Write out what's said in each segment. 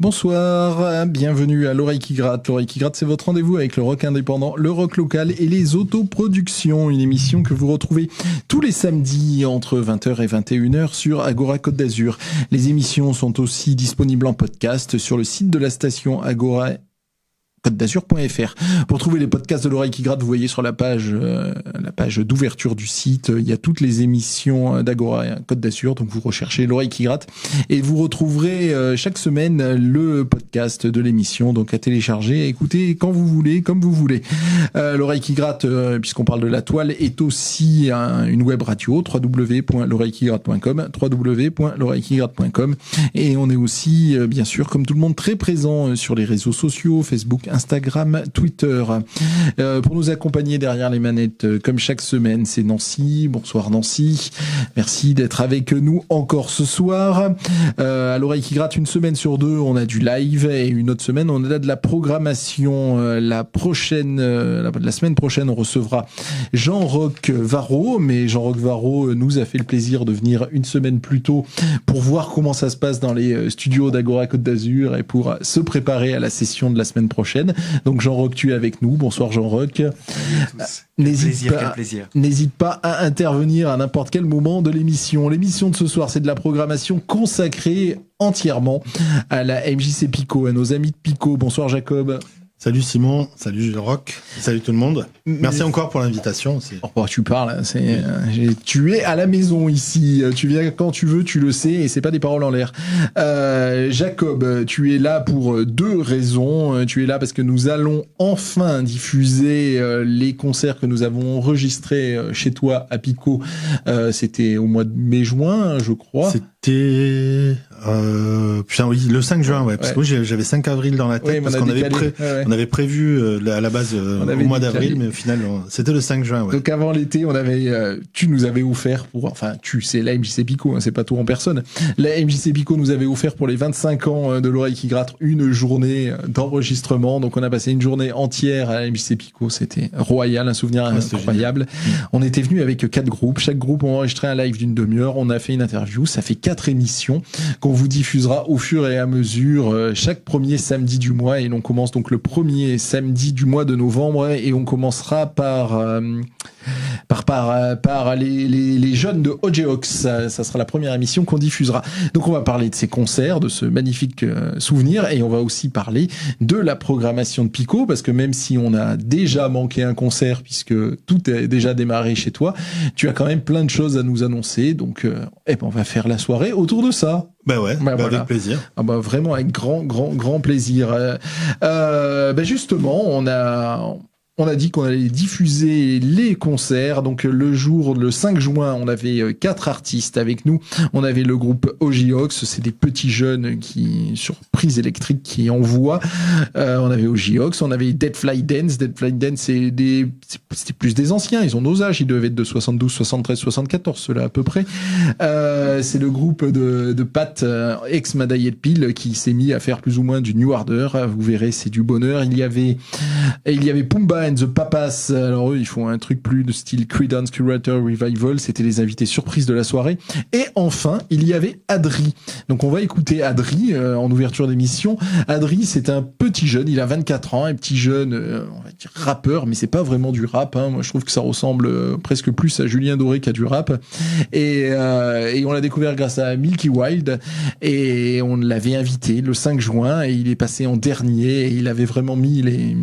Bonsoir, bienvenue à l'Oreille qui gratte. L'Oreille qui gratte, c'est votre rendez-vous avec le rock indépendant, le rock local et les autoproductions. Une émission que vous retrouvez tous les samedis entre 20h et 21h sur Agora Côte d'Azur. Les émissions sont aussi disponibles en podcast sur le site de la station Agora côte-d'azur.fr. Pour trouver les podcasts de l'Oreille qui gratte, vous voyez sur la page d'ouverture du site, il y a toutes les émissions d'Agora Côte d'Azur, donc vous recherchez l'Oreille qui gratte et vous retrouverez chaque semaine le podcast de l'émission, donc à télécharger, à écouter quand vous voulez, comme vous voulez. L'Oreille qui gratte, puisqu'on parle de la toile, est aussi une web radio, www.l'oreillequigratte.com, www.l'oreillequigratte.com, et on est aussi, bien sûr, comme tout le monde, très présent sur les réseaux sociaux, Facebook, Instagram, Twitter. Pour nous accompagner derrière les manettes, comme chaque semaine, c'est Nancy. Bonsoir Nancy. Merci d'être avec nous encore ce soir. À l'Oreille qui gratte, une semaine sur deux, on a du live et une autre semaine, on a de la programmation. La semaine prochaine, on recevra Jean-Roch Varro, mais Jean-Roch Varro nous a fait le plaisir de venir une semaine plus tôt pour voir comment ça se passe dans les studios d'Agora Côte d'Azur et pour se préparer à la session de la semaine prochaine. Donc Jean-Roch, tu es avec nous. Bonsoir Jean-Roch. N'hésite pas à intervenir à n'importe quel moment de l'émission. L'émission de ce soir, c'est de la programmation consacrée entièrement à la MJC Pico, à nos amis de Pico. Bonsoir Jacob. Salut Simon, salut Rock, salut tout le monde. Merci encore pour l'invitation. Oh, tu parles, tu es à la maison ici. Tu viens quand tu veux, tu le sais, et c'est pas des paroles en l'air. Jacob, tu es là pour deux raisons. Tu es là parce que nous allons enfin diffuser les concerts que nous avons enregistrés chez toi à Pico. C'était au mois de mai-juin, je crois. C'était le 5 juin, ouais. Parce que j'avais 5 avril dans la tête, parce qu'on avait prévu à la base au mois d'avril, mais au final, c'était le 5 juin, ouais. Donc avant l'été, tu nous avais offert c'est la MJC Pico, hein, c'est pas tout en personne. La MJC Pico nous avait offert pour les 25 ans de l'Oreille qui gratte une journée d'enregistrement. Donc on a passé une journée entière à la MJC Pico. C'était royal, un souvenir incroyable. On était venus avec 4 groupes. Chaque groupe a enregistré un live d'une demi-heure. On a fait une interview. Ça fait 4 émissions qu'on vous diffusera au fur et à mesure chaque premier samedi du mois, et l'on commence donc le premier samedi du mois de novembre et on commencera par les jeunes de Ogeox. Ça sera la première émission qu'on diffusera. Donc on va parler de ces concerts, de ce magnifique souvenir, et on va aussi parler de la programmation de Pico, parce que même si on a déjà manqué un concert puisque tout est déjà démarré chez toi, tu as quand même plein de choses à nous annoncer. Donc on va faire la soirée autour de ça. Voilà. Avec plaisir. Vraiment avec grand plaisir. Justement, on a dit qu'on allait diffuser les concerts. Donc le 5 juin, on avait 4 artistes avec nous. On avait le groupe Ogeox, c'est des petits jeunes sur prise électrique qui envoient. On avait Ogeox, on avait Dead Fly Dance. Dead Fly Dance, c'était plus des anciens, ils ont nos âges, ils devaient être de 72, 73, 74, ceux-là à peu près. C'est le groupe de Pat, ex-Madaille de Pile, qui s'est mis à faire plus ou moins du New Order. Vous verrez, c'est du bonheur. Il y avait Pumba and the Papas. Alors eux, ils font un truc plus de style Creedence Clearwater Revival. C'était les invités surprises de la soirée. Et enfin, il y avait Adri. Donc on va écouter Adri en ouverture d'émission. Adri, c'est un petit jeune. Il a 24 ans, un petit jeune, on va dire rappeur, mais c'est pas vraiment du rap. Hein. Moi, je trouve que ça ressemble presque plus à Julien Doré qu'à du rap. Et on l'a découvert grâce à Milky Wild. Et on l'avait invité le 5 juin et il est passé en dernier. Et il avait vraiment mis les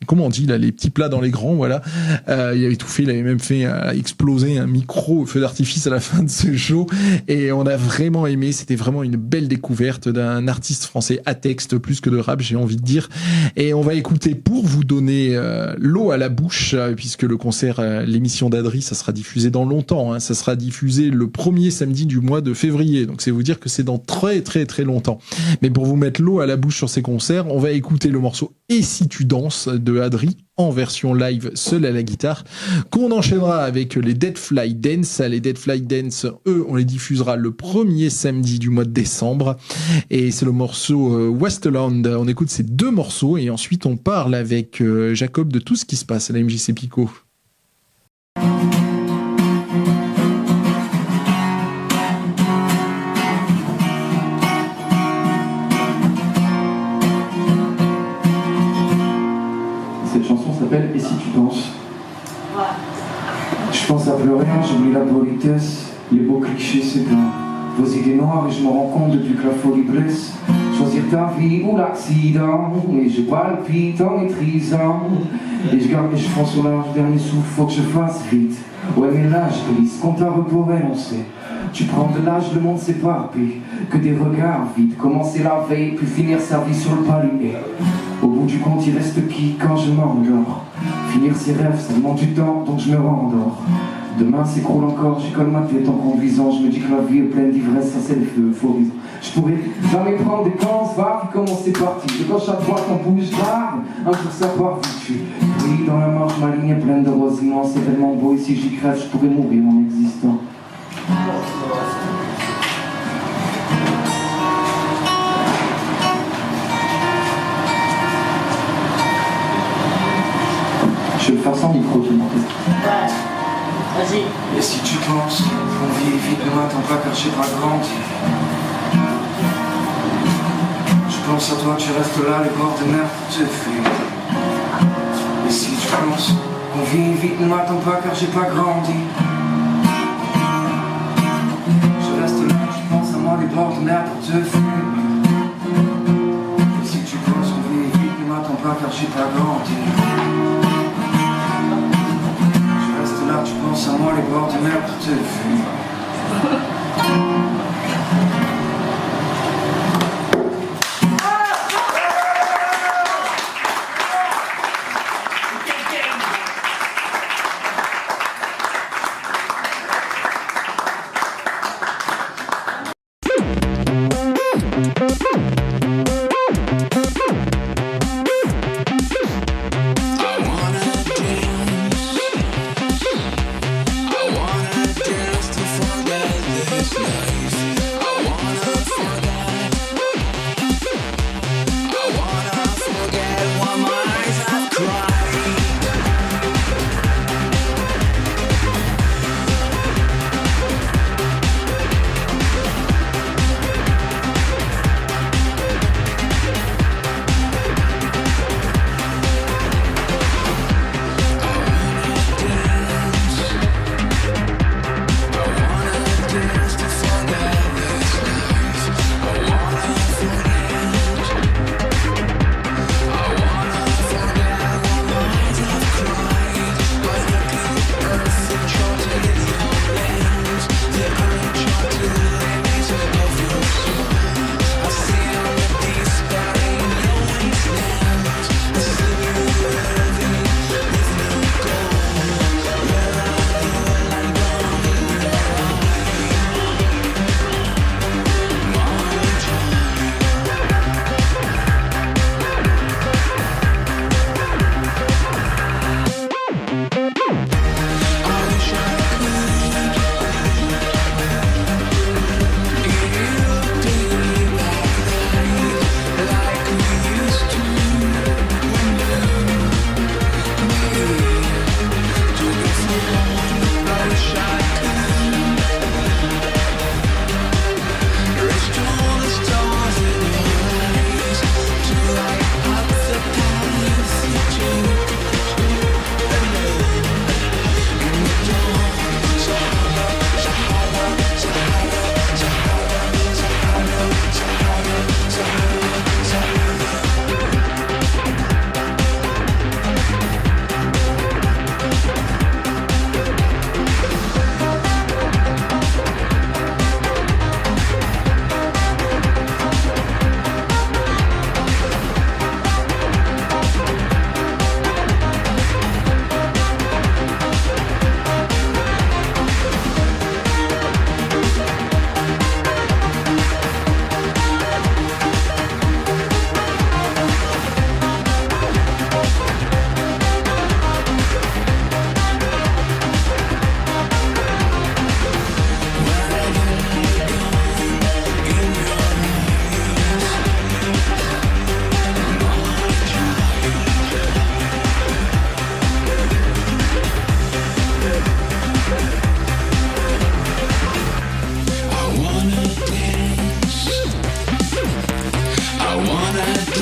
comment on dit là, les petits plats dans les grands, voilà. Il avait tout fait, il avait même fait exploser un micro feu d'artifice à la fin de ce show, et on a vraiment aimé. C'était vraiment une belle découverte d'un artiste français à texte plus que de rap, j'ai envie de dire. Et on va écouter, pour vous donner l'eau à la bouche, puisque le concert, l'émission d'Adri, ça sera diffusé dans longtemps, hein. Ça sera diffusé le premier samedi du mois de février, donc c'est vous dire que c'est dans très très très longtemps. Mais pour vous mettre l'eau à la bouche sur ces concerts, on va écouter le morceau Et si tu danses de Adri en version live seul à la guitare, qu'on enchaînera avec les Dead Fly Dance. Les Dead Fly Dance, eux, on les diffusera le premier samedi du mois de décembre, et c'est le morceau Westland. On écoute ces deux morceaux et ensuite on parle avec Jacob de tout ce qui se passe à la MJC Pico. s'appelle Et si tu danses. Je pense à plus rien, j'oublie la politesse. Les beaux clichés s'éteignent. Vos idées noires et je me rends compte depuis que la folie blesse. Choisir ta vie ou l'accident. Et je palpite en maîtrisant. Et je garde mes cheveux sur l'âge, dernier souffle, faut que je fasse vite. Ouais mais là je glisse, compte à rebours énoncé. Tu prends de l'âge, le monde s'éparpille. Que des regards vides, commencer la veille, puis finir sa vie sur le palier. Au bout du compte, il reste qui quand je m'endors? Finir ses rêves, ça demande du temps, donc je me rendors. Demain s'écroule encore, j'y colle ma tête en conduisant. Je me dis que la vie est pleine d'ivresse, ça c'est le feu euphorisant. Je pourrais jamais prendre des plans, va, puis comment c'est parti. De gauche à droite, on bouge grave, un jour ça part vite. Oui, dans la marche, ma ligne est pleine de roses immenses. C'est tellement beau, ici j'y crève, je pourrais mourir en existant. Je vais le faire sans micro, tu m'entends. Ouais, vas-y. Et si tu penses qu'on vit vite, ne m'attends pas car j'ai pas grandi. Je pense à toi, tu restes là, les bords de mer te fuient. Et si tu penses qu'on vit vite, ne m'attends pas car j'ai pas grandi. Je reste là, tu penses à moi, les bords de mer te fuient. Et si tu penses qu'on vit vite, ne m'attends pas car j'ai pas grandi. Tu penses à moi, les bords de mer te fuient.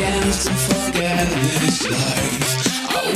dance and forget this life. I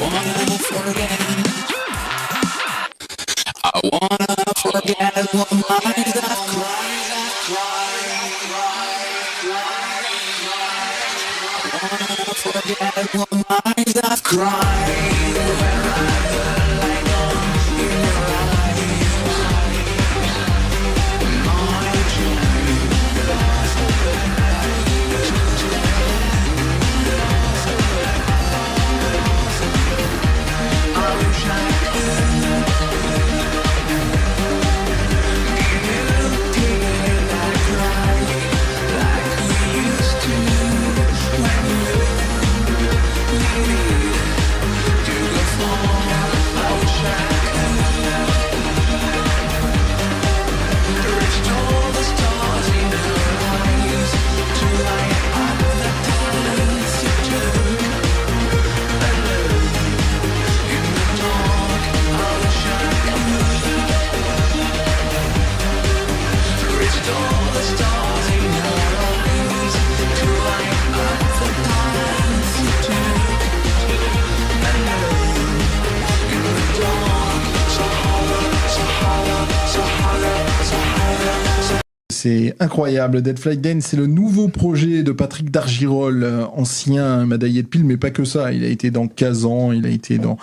C'est incroyable. Dead Flight Dance, c'est le nouveau projet de Patrick Dargirol, ancien médaillé de pile, mais pas que ça. Il a été dans Kazan, il a été dans,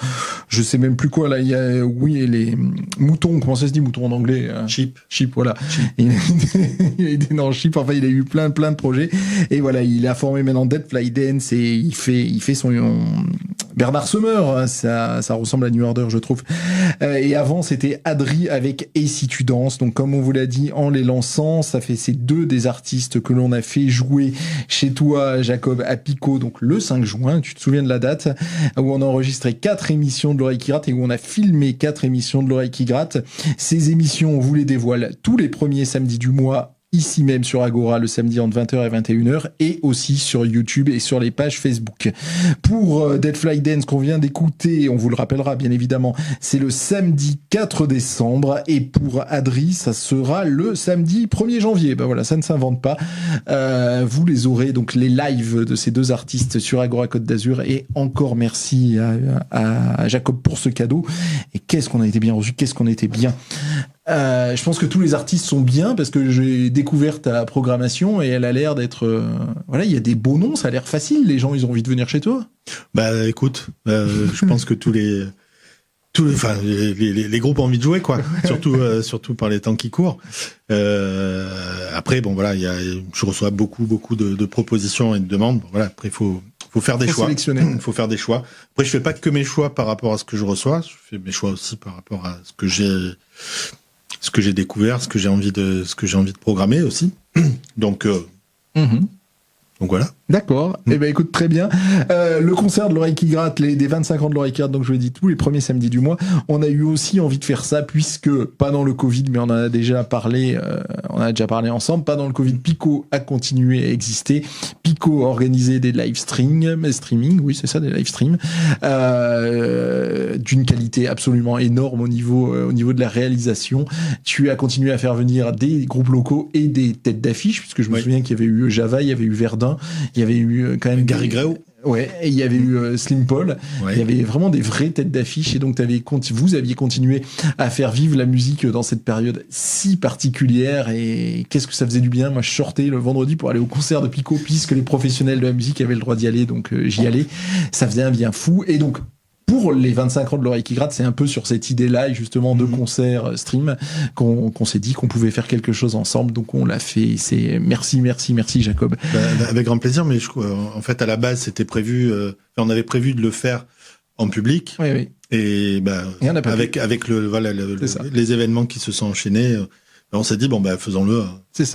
je sais même plus quoi, là, il y a, oui, les moutons, comment ça se dit, moutons en anglais? Sheep. Sheep, voilà. Il a été dans Sheep, enfin, il a eu plein de projets. Et voilà, il a formé maintenant Dead Flight Dance et il fait son Bernard Summer, ça ressemble à New Order, je trouve. Et avant, c'était Adri avec Et si tu danses. Donc, comme on vous l'a dit, en les lançant, ça fait ces deux des artistes que l'on a fait jouer chez toi, Jacob, à Pico, donc le 5 juin, tu te souviens de la date, où on a enregistré 4 émissions de l'Oreille qui gratte et où on a filmé 4 émissions de l'Oreille qui gratte. Ces émissions, on vous les dévoile tous les premiers samedis du mois, ici même sur Agora le samedi entre 20h et 21h et aussi sur YouTube et sur les pages Facebook. Pour Dead Flight Dance qu'on vient d'écouter, on vous le rappellera bien évidemment, c'est le samedi 4 décembre et pour Adri, ça sera le samedi 1er janvier. Ben voilà, ça ne s'invente pas. Vous les aurez donc les lives de ces deux artistes sur Agora Côte d'Azur et encore merci à Jacob pour ce cadeau. Et qu'est-ce qu'on a été bien reçu, qu'est-ce qu'on était bien. Je pense que tous les artistes sont bien parce que j'ai découvert ta programmation et elle a l'air d'être voilà, il y a des beaux noms, ça a l'air facile, les gens ils ont envie de venir chez toi. Bah écoute, je pense que tous les groupes ont envie de jouer quoi, surtout par les temps qui courent. Après bon voilà, je reçois beaucoup de propositions et de demandes. Bon, voilà, après faut faire des choix. Faut faire des choix. Après je fais pas que mes choix par rapport à ce que je reçois, je fais mes choix aussi par rapport à ce que j'ai découvert, ce que j'ai envie de programmer aussi. Donc voilà. D'accord. Eh ben écoute, très bien. Le concert de l'Oreille qui gratte, des 25 ans de l'Oreille qui gratte, donc je l'ai dit tous les premiers samedis du mois. On a eu aussi envie de faire ça puisque, pas dans le Covid, mais on en a déjà parlé, ensemble, pas dans le Covid, Pico a continué à exister. Pico a organisé des live streaming, oui c'est ça, des live streams, d'une qualité absolument énorme au niveau de la réalisation. Tu as continué à faire venir des groupes locaux et des têtes d'affiche, puisque je me souviens qu'il y avait eu Java, il y avait eu Verdun, il y avait eu quand même Gary Gréau. Ouais, et il y avait eu Slim Paul. Ouais. Il y avait vraiment des vraies têtes d'affiche et donc vous aviez continué à faire vivre la musique dans cette période si particulière et qu'est-ce que ça faisait du bien. Moi, je sortais le vendredi pour aller au concert de Pico puisque les professionnels de la musique avaient le droit d'y aller, donc j'y allais. Ça faisait un bien fou et donc pour les 25 ans de l'Oreille qui gratte, c'est un peu sur cette idée-là, justement, de concert stream, qu'on s'est dit qu'on pouvait faire quelque chose ensemble. Donc, on l'a fait. C'est merci, Jacob. Avec grand plaisir. Mais en fait, à la base, c'était prévu, on avait prévu de le faire en public. Oui. Et avec les événements qui se sont enchaînés, on s'est dit faisons-le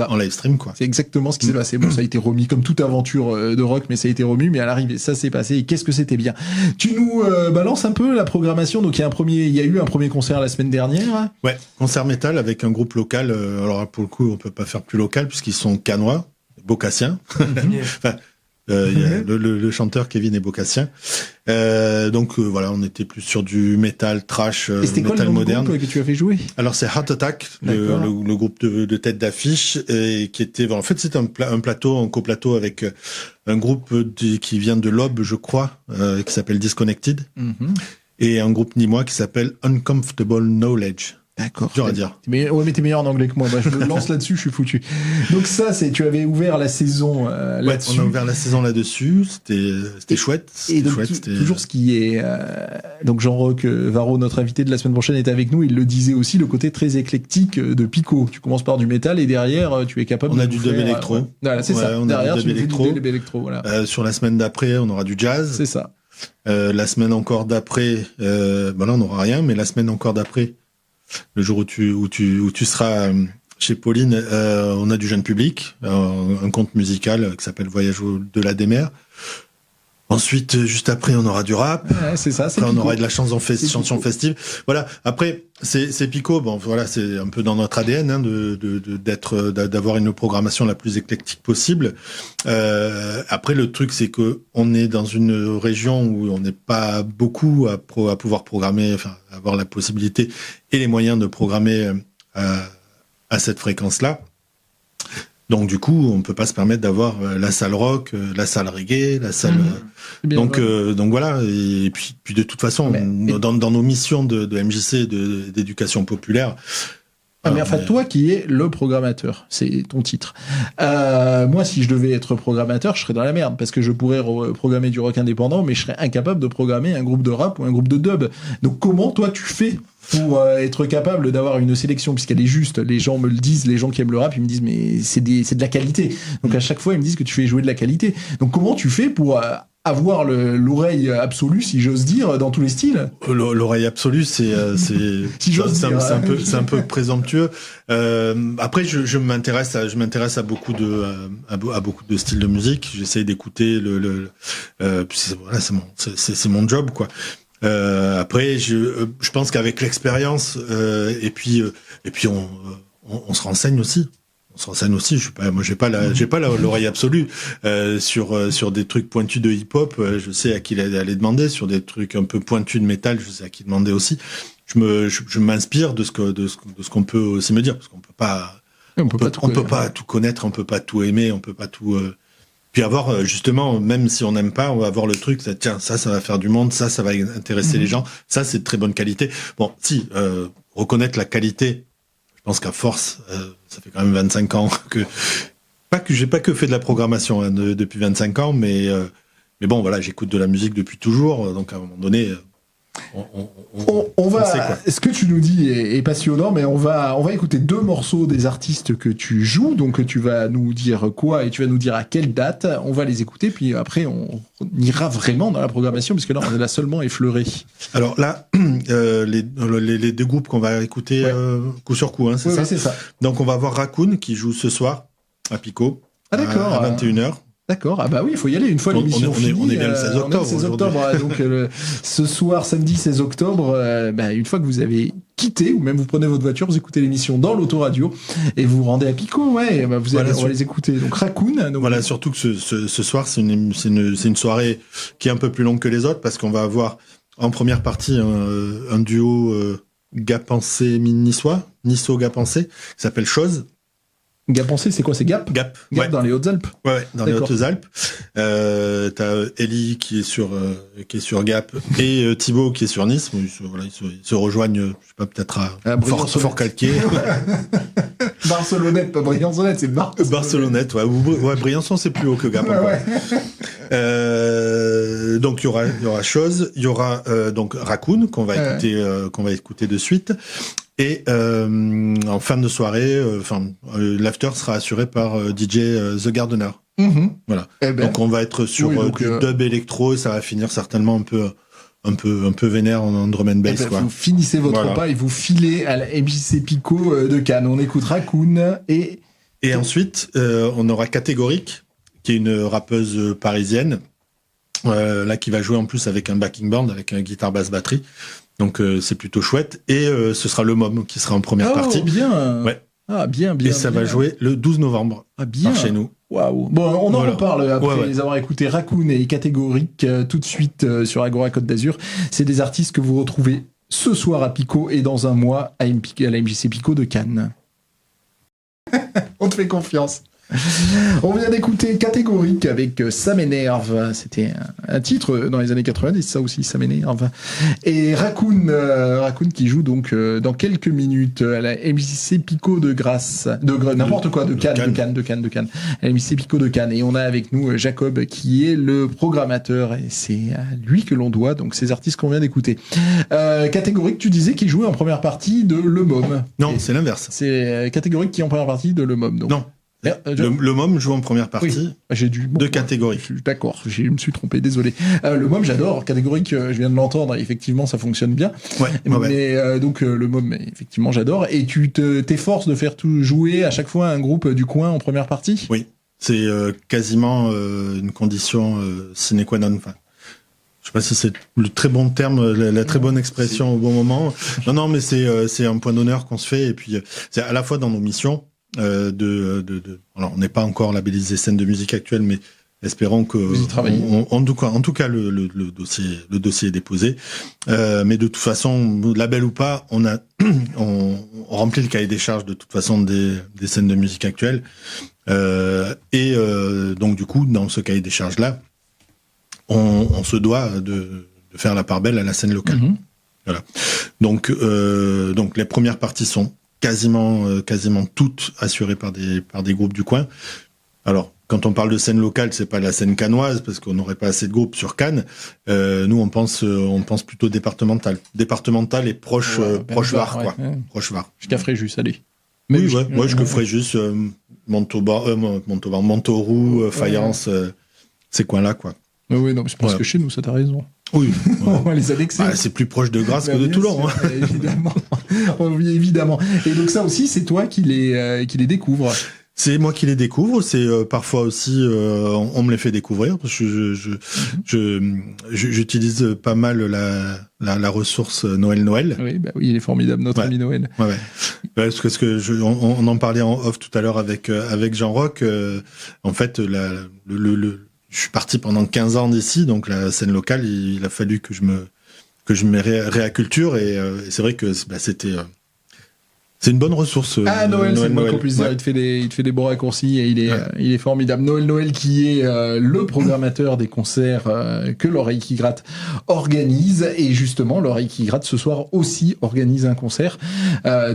en live stream quoi. C'est exactement ce qui s'est passé. Bon, ça a été remis comme toute aventure de rock, mais ça a été remis. Mais à l'arrivée, ça s'est passé. Et qu'est-ce que c'était bien. Tu nous balances un peu la programmation. Donc il y a eu un premier concert la semaine dernière. Ouais, concert métal avec un groupe local. Alors pour le coup, on peut pas faire plus local puisqu'ils sont canois, beaucassiens. Il y a le chanteur Kevin et Bocassien. Donc voilà, on était plus sur du métal trash, métal moderne. Groupe que tu as fait jouer? Alors c'est Heart Attack, le groupe de tête d'affiche, et qui était en fait c'est un coplateau avec un groupe qui vient de l'Aube, je crois, qui s'appelle Disconnected, et un groupe nîmois qui s'appelle Uncomfortable Knowledge. D'accord. Dur à dire. Mais t'es meilleur en anglais que moi. Je me lance là-dessus, je suis foutu. Donc ça, tu avais ouvert la saison là-dessus. On a ouvert la saison là-dessus. C'était chouette. Et donc, toujours ce qui est donc Jean-Roch Varro, notre invité de la semaine prochaine, est avec nous. Il le disait aussi, le côté très éclectique de Pico. Tu commences par du métal et derrière, tu es capable. On a du dub électro. Voilà, c'est ça. Derrière, tu fais du dub électro. Voilà. Sur la semaine d'après, on aura du jazz. C'est ça. La semaine encore d'après, là on n'aura rien, mais la semaine encore d'après. Le jour où tu seras chez Pauline, on a du jeune public, un conte musical qui s'appelle Voyage au-delà des mers. Ensuite, juste après, on aura du rap. Ouais, c'est ça. Après, on aura de la chanson festive. Voilà. Après, c'est Pico. Bon, voilà, c'est un peu dans notre ADN hein, d'avoir une programmation la plus éclectique possible. Après, le truc, c'est que on est dans une région où on n'est pas beaucoup à pouvoir programmer, enfin, avoir la possibilité et les moyens de programmer à cette fréquence-là. Donc du coup, on peut pas se permettre d'avoir la salle rock, la salle reggae, la salle. Donc voilà. Et puis de toute façon, dans nos missions de MJC d'éducation populaire. Mais enfin, toi qui es le programmateur, c'est ton titre. Moi, si je devais être programmateur, je serais dans la merde parce que je pourrais programmer du rock indépendant, mais je serais incapable de programmer un groupe de rap ou un groupe de dub. Donc comment toi tu fais pour être capable d'avoir une sélection, puisqu'elle est juste, les gens me le disent, les gens qui aiment le rap, ils me disent mais c'est de la qualité. Donc à chaque fois ils me disent que tu fais jouer de la qualité. Donc comment tu fais pour avoir l'oreille absolue, si j'ose dire, dans tous les styles? L'oreille absolue, c'est un peu présomptueux. Après, je m'intéresse à beaucoup de styles de musique. J'essaie d'écouter c'est mon job, quoi. Après, je pense qu'avec l'expérience et puis on se renseigne aussi. J'ai pas l'oreille absolue sur des trucs pointus de hip-hop. Je sais à qui aller demander. Sur des trucs un peu pointus de métal, je sais à qui demander aussi. Je m'inspire de ce qu'on peut aussi me dire, parce qu'on peut pas tout connaître, on peut pas tout aimer, on peut pas tout. Puis avoir justement, même si on n'aime pas, on va avoir le truc, ça va faire du monde, ça va intéresser les gens, ça c'est de très bonne qualité. Bon, reconnaître la qualité, je pense qu'à force, ça fait quand même 25 ans que j'ai pas que fait de la programmation hein, depuis 25 ans, mais bon voilà, j'écoute de la musique depuis toujours, donc à un moment donné. On va. Ce que tu nous dis est passionnant, mais on va écouter 2 morceaux des artistes que tu joues. Donc tu vas nous dire quoi et tu vas nous dire à quelle date. On va les écouter, puis après on ira vraiment dans la programmation, puisque là on l'a seulement effleuré. Alors là, les 2 groupes qu'on va écouter coup sur coup, hein, c'est ça. C'est ça. Donc on va voir Raccoon qui joue ce soir à Pico. Ah d'accord. À 21h. D'accord, ah bah oui, il faut y aller une fois l'émission finie. On est bien le 16 octobre. On est le 16 octobre, donc ce soir, samedi 16 octobre, une fois que vous avez quitté, ou même vous prenez votre voiture, vous écoutez l'émission dans l'autoradio, et vous vous rendez à Pico, on va les écouter. Donc Raccoon. Donc... Voilà, surtout que ce soir, c'est une soirée qui est un peu plus longue que les autres, parce qu'on va avoir en première partie un duo Gap-Pensé-Niçois, Niço-Gap-Pensé, qui s'appelle Chose. Gap-Pensé, c'est quoi? C'est Gap? Gap, dans les Hautes-Alpes. Ouais, dans les Hautes-Alpes. T'as Ellie qui est sur Gap et Thibaut qui est sur Nice. Ils se rejoignent, je sais pas, peut-être à Fort Calquier. Barcelonnette, pas Briançonnette, c'est Barcelonnette. Barcelonnette, ouais, Briançon c'est plus haut que Gap. Donc il y aura Chose, il y aura donc Raccoon qu'on va écouter de suite. Et en fin de soirée, l'after sera assuré par DJ The Gardener. Voilà. Donc on va être sur du dub électro, ça va finir certainement un peu vénère en drum and bass. Vous finissez votre repas et vous filez à la MJC Pico de Cannes. On écoute Raccoon et ensuite on aura Catégorique, qui est une rappeuse parisienne, là qui va jouer en plus avec un backing band, avec un guitare basse batterie. Donc c'est plutôt chouette. Et ce sera le MOM qui sera en première partie. Bien. Ouais. Ah bien. Et ça va jouer le 12 novembre. Ah bien. Chez nous. Waouh. Bon, on en reparle après les avoir écoutés Raccoon et Catégorique tout de suite sur Agora Côte d'Azur. C'est des artistes que vous retrouvez ce soir à Pico et dans un mois à la MJC Pico de Cannes. On te fait confiance. On vient d'écouter Catégorique avec Ça m'énerve. C'était un titre dans les années 90, ça aussi, Ça m'énerve. Et Raccoon qui joue donc dans quelques minutes à la MJC Pico de Grasse, n'importe quoi, de Cannes. À la MJC Pico de Cannes. Et on a avec nous Jacob qui est le programmateur et c'est à lui que l'on doit donc ces artistes qu'on vient d'écouter. Catégorique, tu disais qu'il jouait en première partie de Le Môme. Non, c'est l'inverse. C'est Catégorique qui est en première partie de Le Môme. Donc. Non. Le Môme joue en première partie de Catégorique. D'accord, je me suis trompé, désolé. Le Môme, j'adore. Catégorique, je viens de l'entendre, et effectivement, ça fonctionne bien. Mais donc, le Môme, effectivement, j'adore. Et tu t'efforces de faire tout jouer à chaque fois un groupe du coin en première partie ? Oui, c'est quasiment une condition sine qua non. Enfin, je sais pas si c'est le très bon terme, la très bonne expression au bon moment. Non, mais c'est un point d'honneur qu'on se fait. Et puis, c'est à la fois dans nos missions. Alors on n'est pas encore labellisé scène de musique actuelle, mais espérons que en tout cas le dossier est déposé. Mais de toute façon, label ou pas, on remplit le cahier des charges de toute façon des scènes de musique actuelle. Donc du coup, dans ce cahier des charges là, on se doit de faire la part belle à la scène locale. Mm-hmm. Voilà. Donc les premières parties sont quasiment toutes assurées par des groupes du coin. Alors, quand on parle de scène locale, c'est pas la scène cannoise parce qu'on n'aurait pas assez de groupes sur Cannes. Nous, on pense plutôt départemental et proche Var, quoi. Ouais. Proche Var. Jusqu'à Fréjus, allez. Mais oui, jusqu'à Fréjus, Montauroux, Fayence, ces coins-là, quoi. Oui, non, mais je pense que chez nous, ça t'as raison. Oui. On va les annexer. C'est plus proche de Grasse que de Toulon. Sûr, évidemment. Oui, évidemment. Et donc ça aussi, c'est toi qui les découvres. C'est moi qui les découvre. C'est parfois aussi, on me les fait découvrir parce que j'utilise pas mal la ressource Noël. Oui, il est formidable, notre ami Noël. Ouais. Parce que on en parlait en off tout à l'heure avec Jean Roch. En fait, je suis parti pendant 15 ans d'ici, donc la scène locale, il a fallu que je me réacculture et c'est vrai que c'est une bonne ressource. Noël, c'est le moins qu'on puisse dire. Il te fait des bons raccourcis et il est formidable. Noël qui est le programmateur des concerts que l'Oreille qui gratte organise. Et justement, l'Oreille qui gratte ce soir aussi organise un concert.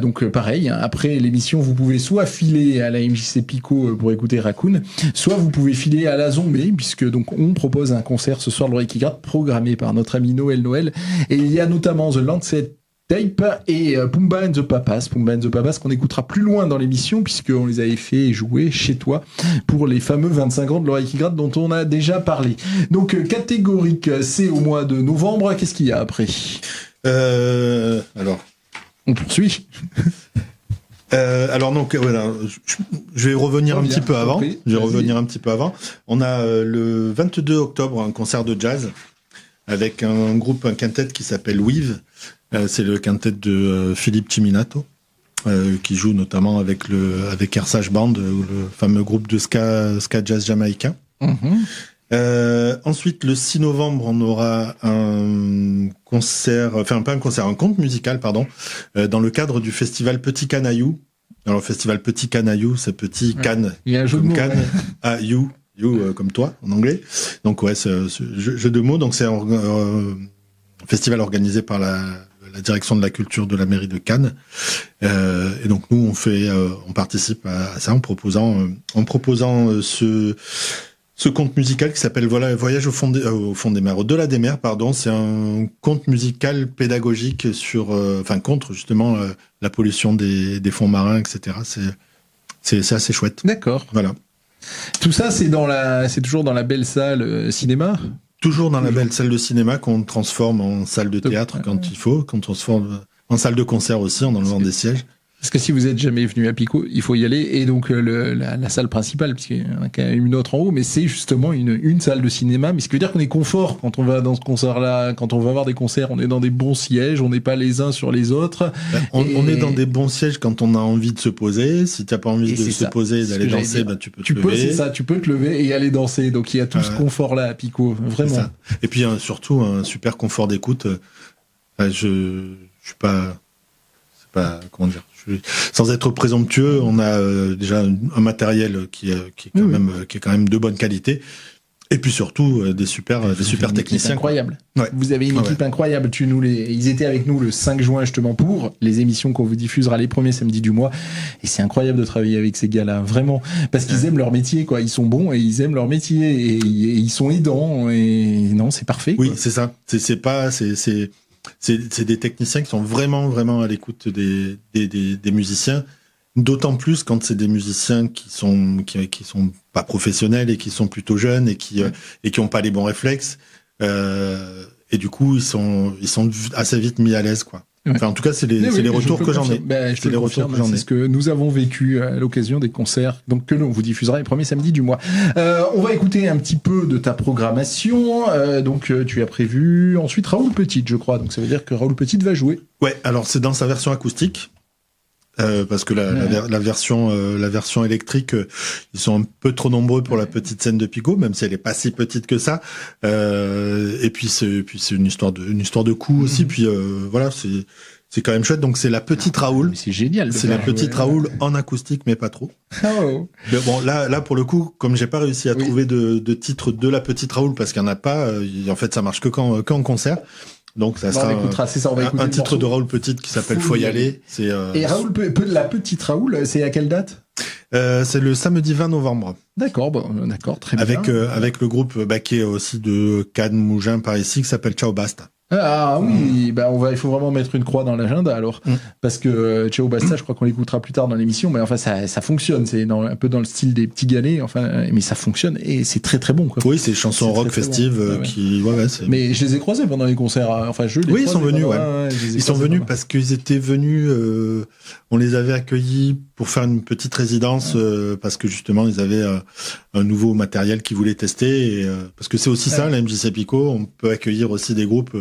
Donc pareil, après l'émission, vous pouvez soit filer à la MJC Pico pour écouter Raccoon, soit vous pouvez filer à la Zombie, puisque donc on propose un concert ce soir, l'Oreille qui gratte, programmé par notre ami Noël. Et il y a notamment The Lancet Tape et Pumba and the Papas qu'on écoutera plus loin dans l'émission puisqu'on les avait fait jouer chez toi pour les fameux 25 ans de l'Oreille qui gratte dont on a déjà parlé. Donc Catégorique, c'est au mois de novembre. Qu'est-ce qu'il y a après ? Alors, on poursuit. Alors donc voilà, je vais revenir un petit peu avant. Un petit peu avant. On a le 22 octobre un concert de jazz avec un quintet qui s'appelle Weave. C'est le quintet de Philippe Ciminato, qui joue notamment avec Ersage Band, le fameux groupe de ska jazz jamaïcain. Mm-hmm. Ensuite, le 6 novembre, on aura un conte musical, dans le cadre du festival Petit Canaillou. Alors, le festival Petit Canaillou, c'est Petit Cannes. Il y a un jeu de mots. Cannes, You, comme toi, en anglais. Donc, ouais, c'est jeu de mots. Donc, c'est un festival organisé par la direction de la culture de la mairie de Cannes. Et donc, nous, on participe à ça en proposant ce conte musical qui s'appelle Voyage au fond des mers, au-delà des mers, pardon. C'est un conte musical pédagogique contre justement la pollution des fonds marins, etc. C'est assez chouette. D'accord. Voilà. Tout ça, c'est toujours dans la belle salle cinéma. Toujours dans la belle salle de cinéma qu'on transforme en salle de théâtre quand il faut, qu'on transforme en salle de concert aussi en enlevant des sièges. Parce que si vous êtes jamais venu à Pico, il faut y aller. Et donc la salle principale, puisqu'il y en a quand même une autre en haut, mais c'est justement une salle de cinéma. Mais ce qui veut dire qu'on est confort quand on va dans ce concert-là. Quand on va voir des concerts, on est dans des bons sièges, on n'est pas les uns sur les autres. On est dans des bons sièges quand on a envie de se poser. Si tu n'as pas envie de se poser et d'aller danser, tu peux te lever. C'est ça, tu peux te lever et aller danser. Donc il y a tout ce confort-là à Pico, vraiment. Et puis surtout un super confort d'écoute. Je suis pas comment dire. Sans être présomptueux, on a déjà un matériel qui est quand même de bonne qualité. Et puis surtout des super techniciens. Incroyable. Ouais. Vous avez une équipe incroyable. Ils étaient avec nous le 5 juin justement pour les émissions qu'on vous diffusera les premiers samedis du mois. Et c'est incroyable de travailler avec ces gars-là, vraiment, parce qu'ils aiment leur métier, quoi. Ils sont bons et ils aiment leur métier et ils sont aidants. Et non, c'est parfait. Oui, quoi. c'est ça. C'est des techniciens qui sont vraiment à l'écoute des musiciens. D'autant plus quand c'est des musiciens qui sont pas professionnels et qui sont plutôt jeunes et qui ont pas les bons réflexes. Et du coup, ils sont assez vite mis à l'aise, quoi. Ouais. Enfin, en tout cas, c'est les retours que j'en ai. C'est les retours que j'en ai. C'est ce que nous avons vécu à l'occasion des concerts, donc que l'on vous diffusera les premiers samedis du mois. On va écouter un petit peu de ta programmation. Donc, tu as prévu ensuite Raoul Petit, je crois. Donc, ça veut dire que Raoul Petit va jouer. Ouais. Alors, c'est dans sa version acoustique. Parce que la version électrique, ils sont un peu trop nombreux pour la petite scène de Pico, même si elle est pas si petite que ça. Et puis c'est une histoire de coût aussi. Puis voilà, c'est quand même chouette. Donc c'est la petite Raoul. Mais c'est génial. C'est la petite Raoul en acoustique, mais pas trop. Oh. Mais bon, là pour le coup, comme j'ai pas réussi à trouver de titre de la petite Raoul parce qu'il y en a pas, en fait ça marche que quand en concert. Donc ça sera un titre de Raoul Petit qui s'appelle Faut y aller. Et Raoul la petite Raoul, c'est à quelle date? C'est le samedi 20 novembre. D'accord, très bien. Avec le groupe qui est aussi de Cannes, Mougins par ici, qui s'appelle Ciao Basta. Ah oui, il faut vraiment mettre une croix dans l'agenda alors, parce que Ciao Basta, je crois qu'on l'écoutera plus tard dans l'émission, mais enfin ça fonctionne, c'est un peu dans le style des petits galets, enfin, mais ça fonctionne et c'est très très bon, quoi. Oui, c'est chansons rock festives qui, Mais je les ai croisés pendant les concerts, enfin ils sont venus, ils sont venus parce qu'ils étaient venus, on les avait accueillis pour faire une petite résidence parce que justement ils avaient un nouveau matériel qu'ils voulaient tester et parce que c'est aussi ça la MJC Pico, on peut accueillir aussi des groupes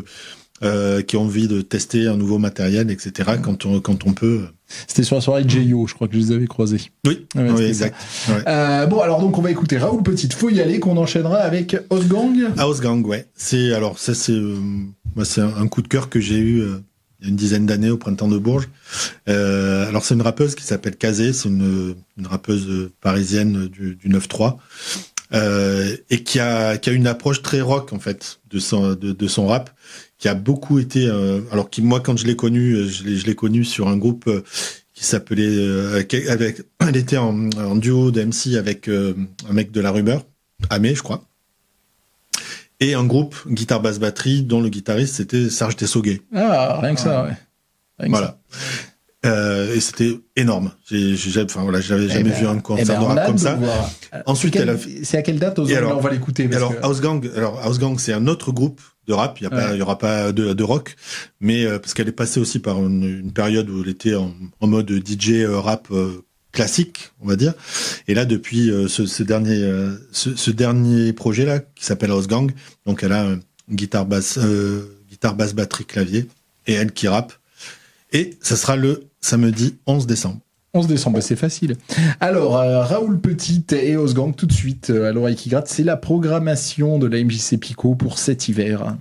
qui ont envie de tester un nouveau matériel, etc. Quand on peut. C'était sur la soirée J.O., je crois que je les avais croisés. Oui, exact. Ouais. Alors donc on va écouter Raoul Petit, Faut y aller, qu'on enchaînera avec Osgang. Osgang, ouais. C'est un coup de cœur que j'ai eu il y a une dizaine d'années au Printemps de Bourges. Alors c'est une rappeuse qui s'appelle Kazé, c'est une rappeuse parisienne du 9-3. Et qui a une approche très rock en fait de son rap, qui a beaucoup été moi quand je l'ai connue, je l'ai connue sur un groupe qui s'appelait elle était en duo de MC avec un mec de La Rumeur, Amé je crois, et un groupe guitare basse batterie dont le guitariste c'était Serge Tessoguet. Rien que ça, ouais. Voilà. Et c'était énorme. J'avais jamais vu un concert de rap comme ça. Ensuite, c'est à quelle date on va l'écouter. Osgang, c'est un autre groupe de rap. Il y aura pas de rock, mais parce qu'elle est passée aussi par une période où elle était en mode DJ rap classique, on va dire. Et là, depuis ce dernier projet là, qui s'appelle Osgang, donc elle a guitare basse batterie clavier et elle qui rappe. Et ça sera le samedi 11 décembre. 11 décembre, c'est facile. Alors, Raoul Petit et Osgang, tout de suite, à l'oreille qui gratte, c'est la programmation de la MJC Pico pour cet hiver.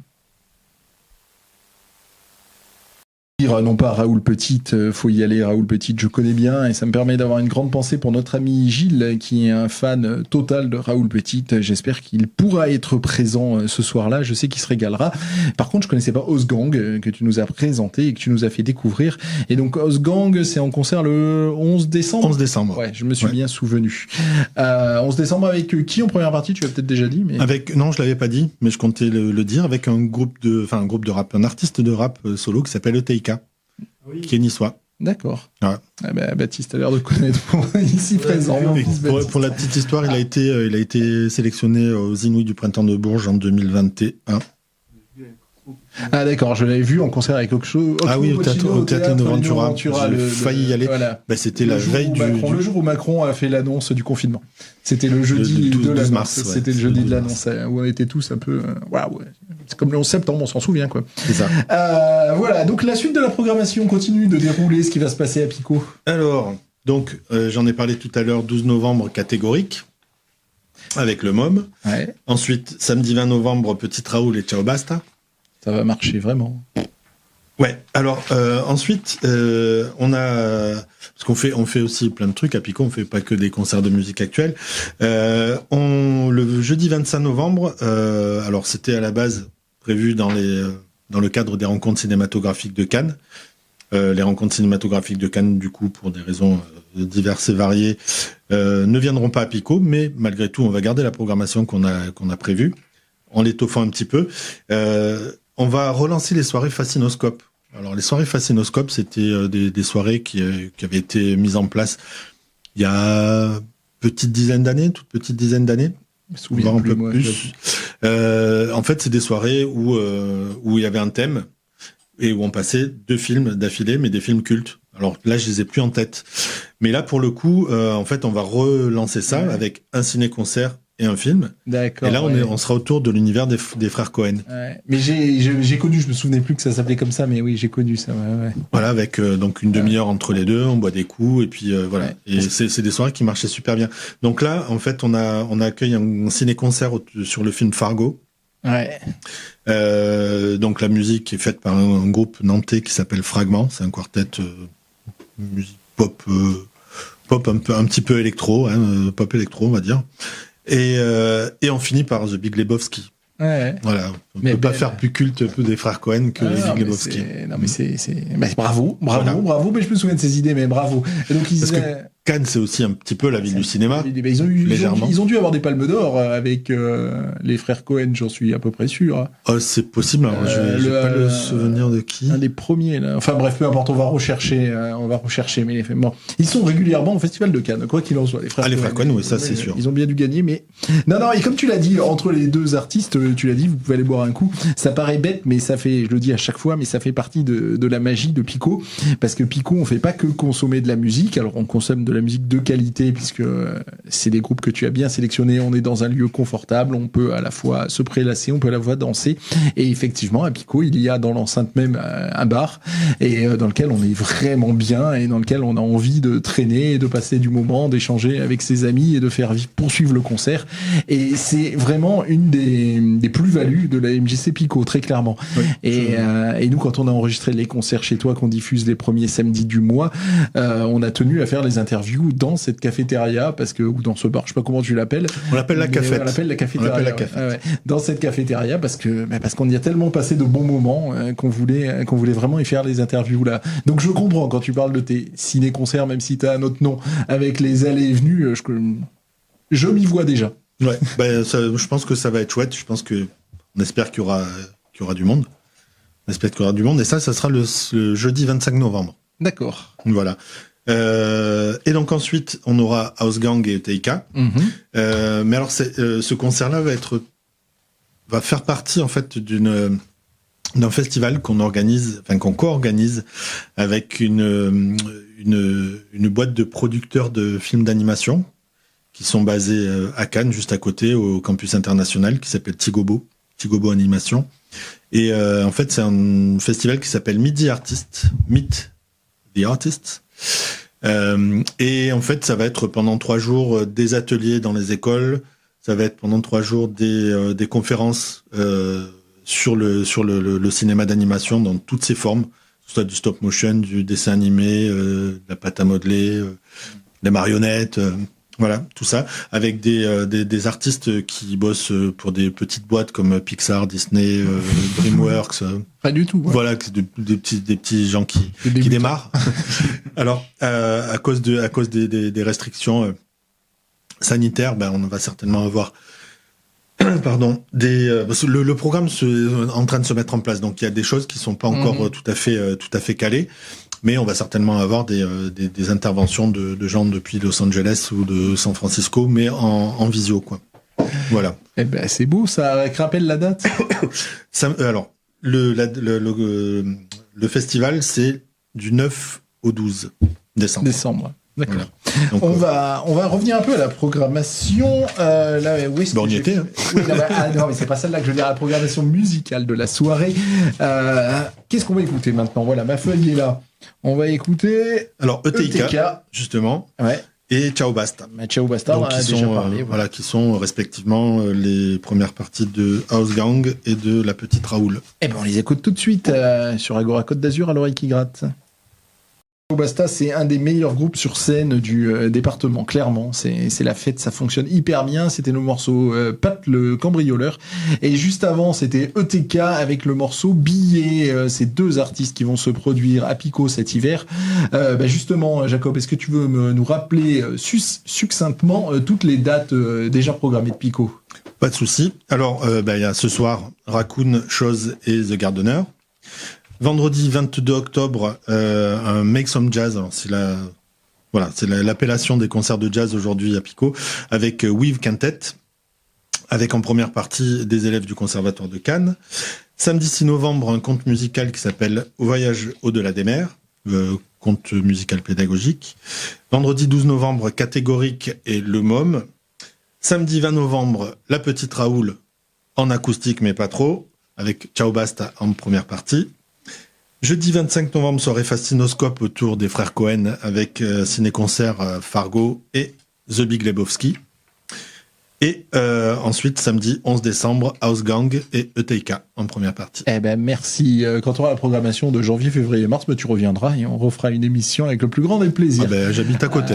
Non pas Raoul Petit, faut y aller, Raoul Petit, je connais bien, et ça me permet d'avoir une grande pensée pour notre ami Gilles, qui est un fan total de Raoul Petit. J'espère qu'il pourra être présent ce soir-là, je sais qu'il se régalera. Par contre, je connaissais pas Osgang, que tu nous as présenté et que tu nous as fait découvrir. Et donc, Osgang, c'est en concert le 11 décembre 11 décembre. Ouais, je me suis bien souvenu. 11 décembre avec qui en première partie? Tu l'as peut-être déjà dit, mais... Non, je l'avais pas dit, mais je comptais le dire, avec un groupe de rap, un artiste de rap solo qui s'appelle ETIK. Oui. Qui est niçois. D'accord. Ouais. Baptiste a l'air de connaître ici présent. Pour la petite histoire, il a été sélectionné aux Inouïs du Printemps de Bourges en 2021. Ah d'accord, je l'avais vu en concert avec Oxo. Ah oui, au théâtre Ventura. J'ai failli y aller. Voilà. Bah, c'était la veille le jour où Macron a fait l'annonce du confinement. C'était le jeudi de l'annonce. Mars. C'était le jeudi de l'annonce où on était tous un peu. Waouh. C'est comme le 11 septembre, on s'en souvient quoi. C'est ça. Voilà. Donc la suite de la programmation continue de dérouler ce qui va se passer à Pico. Alors, donc j'en ai parlé tout à l'heure. 12 novembre catégorique. Avec le MOM. Ouais. Ensuite, samedi 20 novembre, Petit Raoul et Ciao Basta. Ça va marcher vraiment. Ouais. Alors ensuite, on a parce qu'on fait aussi plein de trucs à Pico. On fait pas que des concerts de musique actuelle. Le jeudi 25 novembre, alors c'était à la base prévu dans le cadre des rencontres cinématographiques de Cannes. Les rencontres cinématographiques de Cannes, du coup, pour des raisons diverses et variées, ne viendront pas à Pico, mais malgré tout, on va garder la programmation qu'on a prévue, en l'étoffant un petit peu. On va relancer les soirées Fascinoscope. Alors, les soirées Fascinoscope, c'était des soirées qui avaient été mises en place il y a toute petite dizaine d'années, voire un peu plus. En fait, c'est des soirées où il y avait un thème et où on passait 2 films d'affilée, mais des films cultes. Alors là, je les ai plus en tête. Mais là, pour le coup, en fait, on va relancer ça avec un ciné-concert et un film. D'accord. Et là, on sera autour de l'univers des frères Cohen. Ouais. Mais j'ai connu, je me souvenais plus que ça s'appelait comme ça, mais oui, j'ai connu ça. Ouais. Voilà, avec donc une demi-heure entre les deux, on boit des coups et puis voilà. Ouais. Et c'est des soirées qui marchaient super bien. Donc là, en fait, on a accueilli un ciné-concert sur le film Fargo. Ouais. Donc la musique est faite par un groupe nantais qui s'appelle Fragment. C'est un quartet musique pop un petit peu électro, pop électro on va dire. Et on finit par The Big Lebowski. Ouais. Voilà. On peut pas faire plus culte des frères Cohen que les Big Lebowski. Non mais c'est bravo. Mais je me souviens de ces idées, mais bravo. Et donc parce que Cannes, c'est aussi un petit peu la ville du cinéma. Ils ont dû avoir des palmes d'or avec les frères Cohen, j'en suis à peu près sûr. Oh, c'est possible. Alors, j'ai pas le souvenir de qui. Un des premiers là. Enfin bref, peu importe, on va rechercher. Mais bon, ils sont régulièrement au Festival de Cannes, quoi qu'il en soit. Les frères Cohen, oui, ça c'est sûr. Ils ont bien dû gagner, mais non. Et comme tu l'as dit, entre les deux artistes, tu l'as dit, vous pouvez aller boire un coup. Ça paraît bête, mais ça fait, je le dis à chaque fois, mais ça fait partie de la magie de Pico, parce que Pico, on fait pas que consommer de la musique. Alors on consomme de la musique de qualité, puisque c'est des groupes que tu as bien sélectionnés. On est dans un lieu confortable, on peut à la fois se prélasser, on peut à la fois danser. Et effectivement, à Pico, il y a dans l'enceinte même un bar, et dans lequel on est vraiment bien, et dans lequel on a envie de traîner, de passer du moment, d'échanger avec ses amis et de faire poursuivre le concert. Et c'est vraiment une des plus-values de la MJC Pico, très clairement. Oui, et nous, quand on a enregistré les concerts chez toi, qu'on diffuse les premiers samedis du mois, on a tenu à faire les interviews dans cette cafétéria, ou dans ce bar, je sais pas comment tu l'appelles. On l'appelle la cafette. On l'appelle la cafétéria. Dans cette cafétéria, parce qu'on y a tellement passé de bons moments qu'on voulait vraiment y faire les interviews là. Donc je comprends quand tu parles de tes ciné-concerts, même si t'as un autre nom, avec les allées et venues, je m'y vois déjà. Ouais, je pense que ça va être chouette. Je pense que on espère qu'il y aura du monde. On espère qu'il y aura du monde, et ça sera le jeudi 25 novembre. D'accord. Voilà. Et donc ensuite, on aura House Gang et Teika. Mm-hmm. Mais alors, ce concert-là va faire partie en fait d'un festival qu'on co-organise avec une boîte de producteurs de films d'animation qui sont basés à Cannes, juste à côté, au campus international, qui s'appelle Tigobo Animation. Et en fait, c'est un festival qui s'appelle Meet the Artists. Et en fait, ça va être pendant 3 jours des ateliers dans les écoles. Ça va être pendant 3 jours des conférences sur le cinéma d'animation dans toutes ses formes, que ce soit du stop motion, du dessin animé, de la pâte à modeler, des marionnettes. Voilà, tout ça, avec des artistes qui bossent pour des petites boîtes comme Pixar, Disney, DreamWorks. Pas du tout. Ouais. Voilà, des petits gens qui démarrent. Alors, à cause des restrictions sanitaires, on va certainement avoir, le programme est en train de se mettre en place. Donc, il y a des choses qui sont pas encore tout à fait calées. Mais on va certainement avoir des interventions de gens depuis Los Angeles ou de San Francisco, mais en visio, quoi. Voilà. Eh ben, c'est beau, ça rappelle la date. Alors, le festival, c'est du 9 au 12 décembre. D'accord. Voilà. Donc, on va revenir un peu à la programmation. Là, où est-ce que été, hein. Oui, non, mais c'est pas celle-là que je veux dire, la programmation musicale de la soirée. Qu'est-ce qu'on va écouter maintenant? Voilà, ma feuille est là. On va écouter. Alors, ETK. Justement. Ouais. Et Ciao Basta. Ciao Basta, on en a déjà parlé. Voilà, qui sont respectivement les premières parties de House Gang et de La Petite Raoul. Eh ben, on les écoute tout de suite sur Agora Côte d'Azur à l'oreille qui gratte. Ciao Basta, c'est un des meilleurs groupes sur scène du département, clairement. C'est la fête, ça fonctionne hyper bien. C'était le morceau Pat le cambrioleur. Et juste avant, c'était ETK avec le morceau Billet. Ces deux artistes qui vont se produire à Pico cet hiver. Justement, Jacob, est-ce que tu veux nous rappeler succinctement toutes les dates déjà programmées de Pico? Pas de souci. Alors, il y a ce soir Raccoon, Chose et The Gardener. Vendredi 22 octobre, un Make Some Jazz. Alors c'est l'appellation des concerts de jazz aujourd'hui à Pico, avec Weave Quintet, avec en première partie des élèves du Conservatoire de Cannes. Samedi 6 novembre, un conte musical qui s'appelle Voyage au-delà des mers, conte musical pédagogique. Vendredi 12 novembre, Catégorique et Le Môme. Samedi 20 novembre, La Petite Raoul en acoustique mais pas trop, avec Ciao Basta en première partie. Jeudi 25 novembre, soirée Fascinoscope autour des frères Cohen avec ciné-concert Fargo et The Big Lebowski. Et ensuite, samedi 11 décembre, House Gang et ETK en première partie. Eh ben merci. Quand on aura la programmation de janvier, février, mars, tu reviendras et on refera une émission avec le plus grand des plaisirs. J'habite à côté.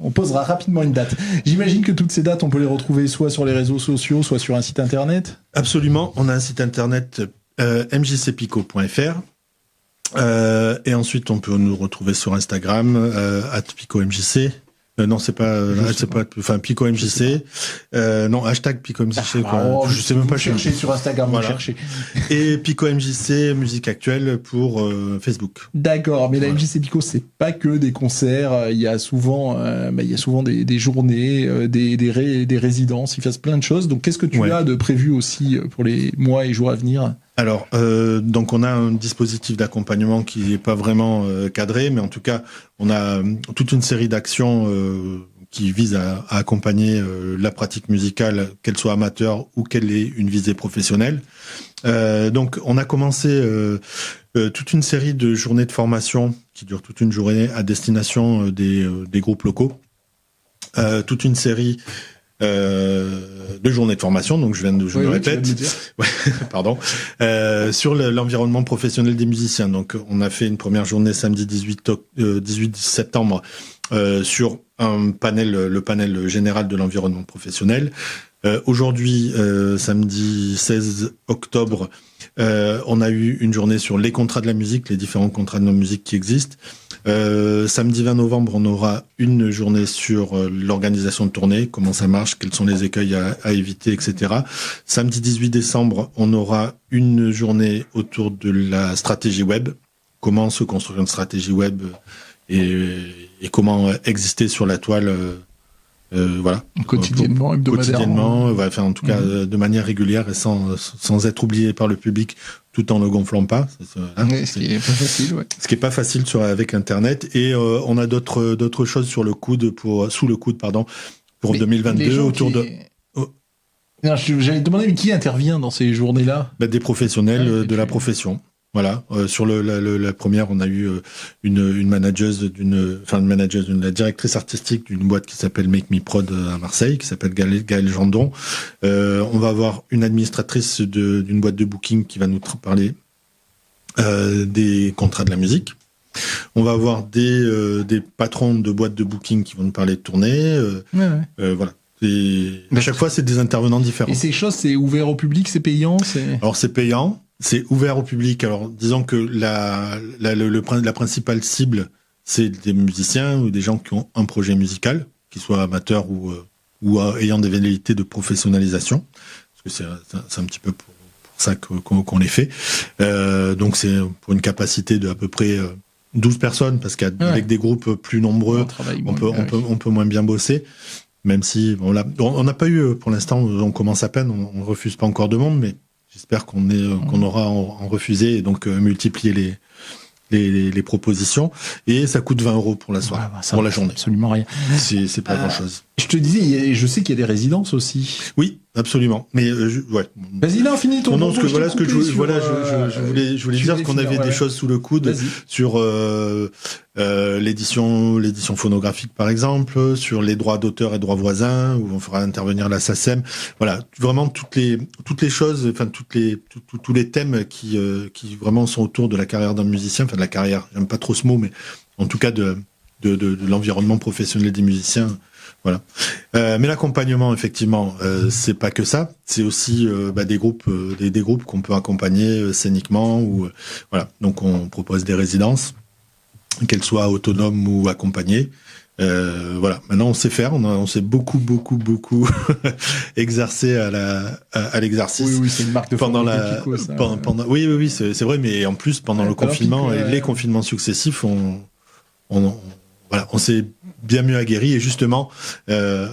On posera rapidement une date. J'imagine que toutes ces dates, on peut les retrouver soit sur les réseaux sociaux, soit sur un site internet. Absolument. On a un site internet mjcpico.fr. Et ensuite, on peut nous retrouver sur Instagram, @PicoMJC. Non, c'est pas, PicoMJC. Non, hashtag PicoMJC. Je sais même pas chercher sur Instagram. Voilà. Chercher. Et PicoMJC, musique actuelle pour Facebook. D'accord, mais la MJC Pico, c'est pas que des concerts. Il y a souvent, des journées, des résidences. Il se passe plein de choses. Donc, qu'est-ce que tu as de prévu aussi pour les mois et jours à venir? Alors, donc on a un dispositif d'accompagnement qui n'est pas vraiment cadré, mais en tout cas, on a toute une série d'actions qui visent à accompagner la pratique musicale, qu'elle soit amateur ou qu'elle ait une visée professionnelle. Donc, on a commencé toute une série de journées de formation qui durent toute une journée à destination des groupes locaux. Toute une série de journées de formation, donc je me répète, pardon, sur l'environnement professionnel des musiciens. Donc, on a fait une première journée samedi 18 septembre sur le panel général de l'environnement professionnel. Aujourd'hui, samedi 16 octobre, on a eu une journée sur les contrats de la musique, les différents contrats de la musique qui existent. Samedi 20 novembre, on aura une journée sur l'organisation de tournée, comment ça marche, quels sont les écueils à éviter, etc. Samedi 18 décembre, on aura une journée autour de la stratégie web, comment se construire une stratégie web et comment exister sur la toile. Voilà. Quotidiennement, hebdomadairement. En tout cas, de manière régulière et sans être oublié par le public, tout en le gonflant pas. Ce qui est pas facile, ouais. Ce qui est pas facile avec Internet. Et on a d'autres choses sous le coude pour 2022 autour de. Non, j'allais te demander, mais qui intervient dans ces journées-là? Des professionnels de la profession. Voilà. Sur la première, on a eu une manageuse la directrice artistique d'une boîte qui s'appelle Make Me Prod à Marseille, qui s'appelle Gaëlle Jandon. On va avoir une administratrice d'une boîte de booking qui va nous parler des contrats de la musique. On va avoir des patrons de boîtes de booking qui vont nous parler de tournée. Voilà. Et à chaque fois, c'est des intervenants différents. Et ces choses, c'est ouvert au public, c'est payant, Alors, c'est payant. C'est ouvert au public. Alors, disons que la principale cible, c'est des musiciens ou des gens qui ont un projet musical, qu'ils soient amateurs ou ayant des velléités de professionnalisation. Parce que c'est un petit peu pour ça qu'on les fait. Donc, c'est pour une capacité de à peu près 12 personnes, parce qu'avec des groupes plus nombreux, on peut moins bien bosser. Même si, on n'a pas eu, pour l'instant, on commence à peine, on refuse pas encore de monde, mais j'espère qu'on aura en refusé et donc multiplier les propositions, et ça coûte 20 € pour la soirée, pour la journée. Absolument rien. C'est pas grand chose. Je te disais, je sais qu'il y a des résidences aussi. Oui, absolument. Mais ouais. Vas-y, là, finis ton. Non, je voulais dire qu'on avait des choses sous le coude sur l'édition phonographique, par exemple, sur les droits d'auteur et droits voisins, où on fera intervenir la SACEM. Voilà, vraiment toutes les choses, enfin tous les thèmes qui vraiment sont autour de la carrière d'un musicien, enfin de la carrière. J'aime pas trop ce mot, mais en tout cas de l'environnement professionnel des musiciens. Voilà. Mais l'accompagnement, effectivement, c'est pas que ça. C'est aussi des groupes qu'on peut accompagner scéniquement ou voilà. Donc on propose des résidences, qu'elles soient autonomes ou accompagnées. Voilà. Maintenant on sait faire. On s'est beaucoup exercé à l'exercice. Oui, c'est une marque de pendant Pico, ça. Pendant. Oui, c'est vrai. Mais en plus pendant le confinement et les confinements successifs, on s'est bien mieux aguerri, et justement, je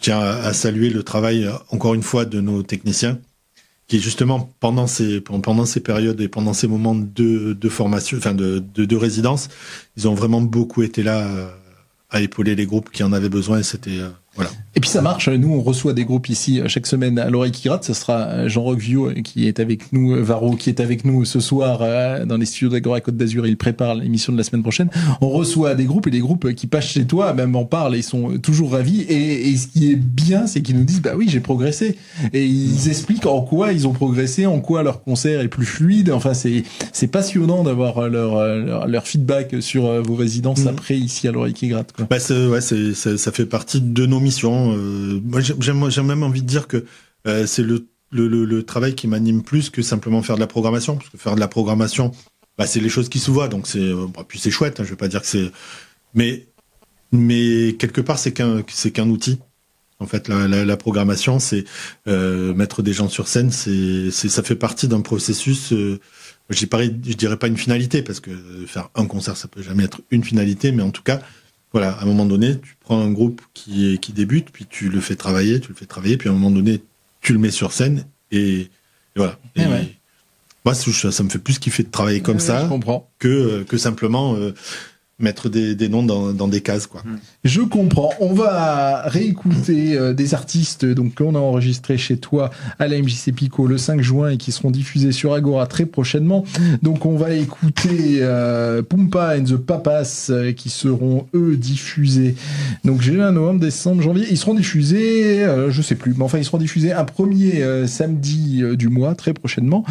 tiens à saluer le travail, encore une fois, de nos techniciens, qui justement, pendant ces périodes et pendant ces moments de formation, enfin de résidence, ils ont vraiment beaucoup été là à épauler les groupes qui en avaient besoin, et c'était... Voilà. Et puis ça marche, nous on reçoit des groupes ici chaque semaine à l'oreille qui gratte, ce sera Jean Roqueview qui est avec nous, Varro qui est avec nous ce soir dans les studios d'Agora Côte d'Azur, il prépare l'émission de la semaine prochaine. On reçoit des groupes, et des groupes qui passent chez toi, même en parlent, ils sont toujours ravis, et ce qui est bien, c'est qu'ils nous disent, bah oui, j'ai progressé, et ils expliquent en quoi ils ont progressé, en quoi leur concert est plus fluide, enfin c'est passionnant d'avoir leur feedback sur vos résidences après ici à l'oreille qui gratte, quoi. Bah ça fait partie de nos missions. Moi, j'ai même envie de dire que c'est le travail qui m'anime plus que simplement faire de la programmation, parce que faire de la programmation, c'est les choses qui se voient, donc puis c'est chouette, hein, je vais pas dire que c'est, mais quelque part c'est qu'un outil. En fait, la programmation, c'est mettre des gens sur scène, ça fait partie d'un processus. Je dirais pas une finalité, parce que faire un concert, ça peut jamais être une finalité, mais en tout cas. Voilà, à un moment donné, tu prends un groupe qui débute, puis tu le fais travailler, puis à un moment donné, tu le mets sur scène, et voilà. Moi, ça me fait plus kiffer de travailler comme ça que simplement mettre des noms dans des cases, quoi. Je comprends. On va réécouter des artistes donc qu'on a enregistrés chez toi à la MJC Pico le 5 juin et qui seront diffusés sur Agora très prochainement. Donc on va écouter Pumpa and the Papas qui seront eux diffusés. Donc juin, novembre, décembre, janvier, ils seront diffusés, je sais plus, mais enfin ils seront diffusés un premier samedi du mois très prochainement.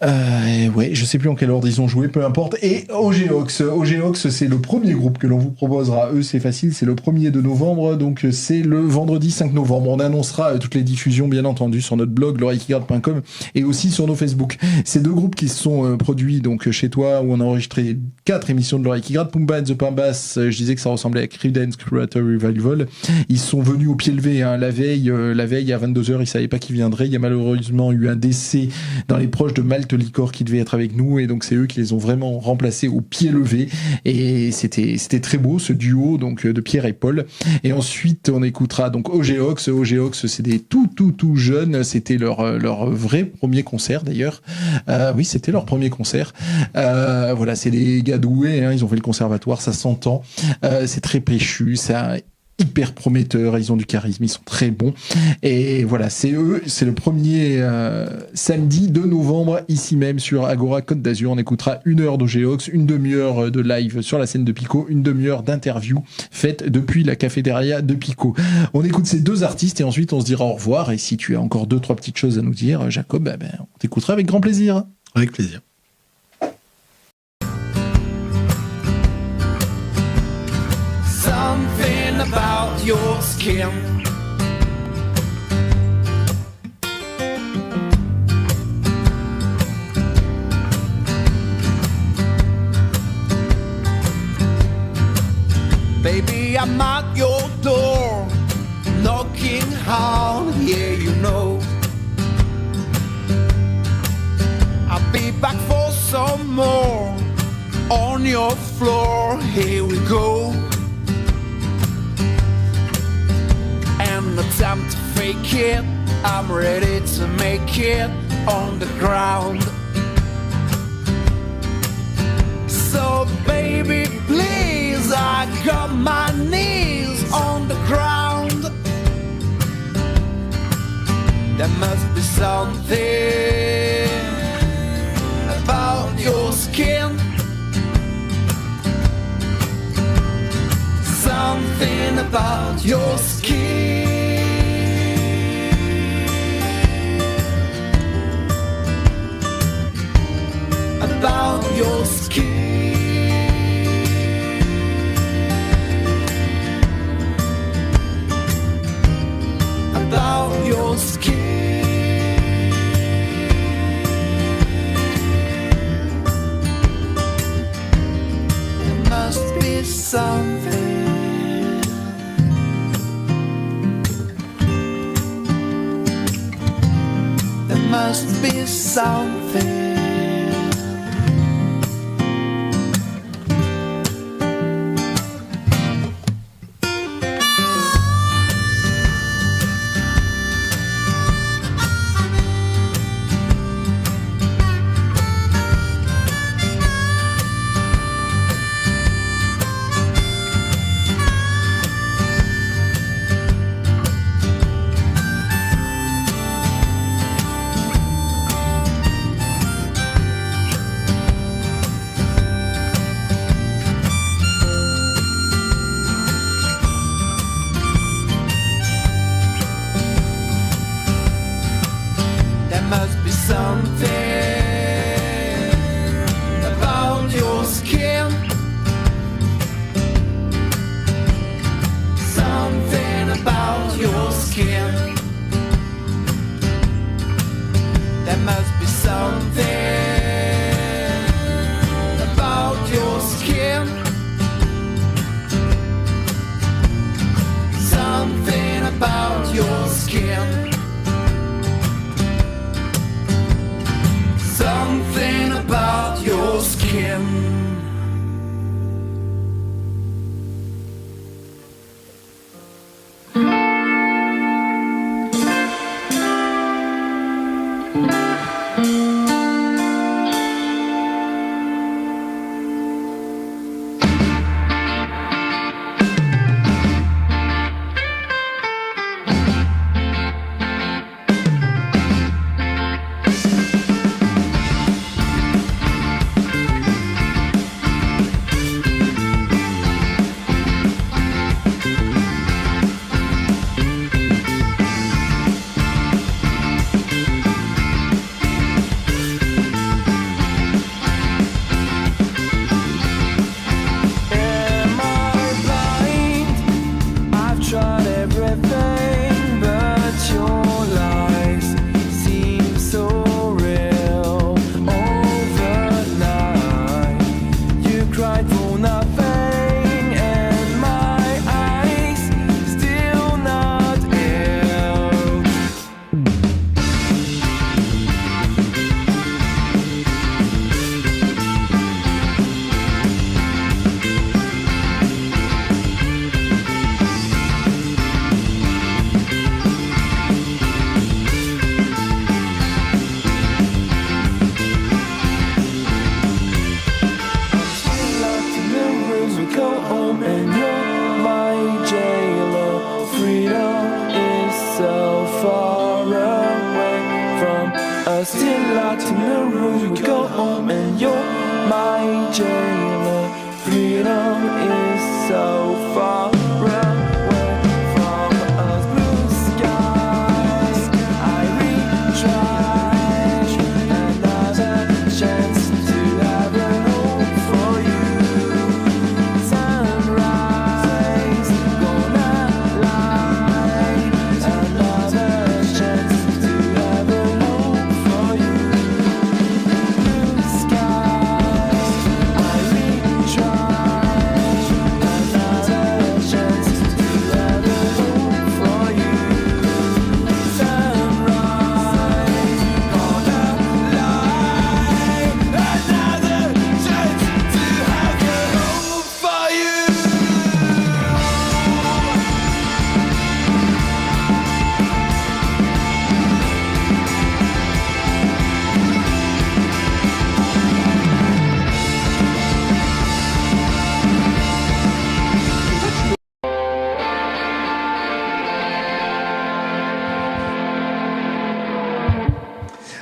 Ouais, je sais plus en quel ordre ils ont joué, peu importe. Et OGOX, c'est le premier groupe que l'on vous proposera. Eux, c'est facile, c'est le 1er de novembre, donc c'est le vendredi 5 novembre. On annoncera toutes les diffusions, bien entendu, sur notre blog, l'oreillequigarde.com, et aussi sur nos Facebook. Ces deux groupes qui se sont produits donc chez toi, où on a enregistré 4 émissions de l'oreille qui gratte. Pumpa and the Papas, je disais que ça ressemblait à Creedence Clearwater Revival. Ils sont venus au pied levé, hein, la veille à 22h, ils savaient pas qui viendrait. Il y a malheureusement eu un décès dans les proches de Malte Licor qui devait être avec nous, et donc c'est eux qui les ont vraiment remplacés au pied levé, et c'était très beau ce duo donc de Pierre et Paul. Et ensuite on écoutera donc OGOX, c'est des tout jeunes, c'était leur vrai premier concert d'ailleurs. Oui, c'était leur premier concert. Voilà, c'est des gars doués, hein, ils ont fait le conservatoire, ça s'entend. C'est très péchu, ça hyper prometteurs, ils ont du charisme, ils sont très bons. Et voilà, c'est eux, c'est le premier samedi de novembre, ici même sur Agora Côte d'Azur. On écoutera 1 heure d'OGOX, une demi-heure de live sur la scène de Pico, une demi-heure d'interview faite depuis la cafétéria de Pico. On écoute ces deux artistes et ensuite on se dira au revoir. Et si tu as encore 2-3 petites choses à nous dire, Jacob, on t'écoutera avec grand plaisir. Avec plaisir. About your skin, baby, I'm at your door, knocking hard, yeah, you know. I'll be back for some more on your floor, here we go. And the time to face make it, I'm ready to make it on the ground. So baby, please, I got my knees on the ground. There must be something about your skin, something about your skin, about your skin, about your skin. There must be something. There must be something.